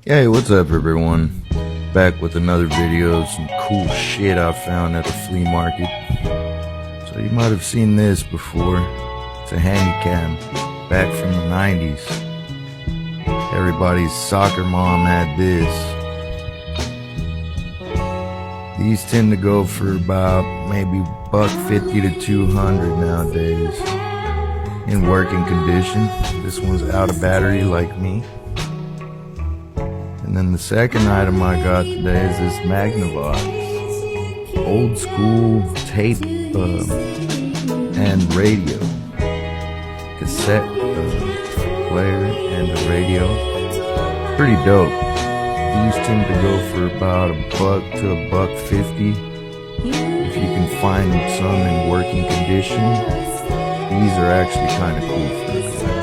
Hey, what's up everyone? Back with another video of some cool shit I found at the flea market. So you might have seen this before. It's a handycam back from the 90s. Everybody's soccer mom had this. These tend to go for about maybe $150 to $200 nowadays. In working condition. This one's out of battery like me. And then the second item I got today is this Magnavox. Old school tape and radio. Cassette player and a radio. Pretty dope. These tend to go for about $1 to $1.50. If you can find some in working condition, these are actually kind of cool for a collection.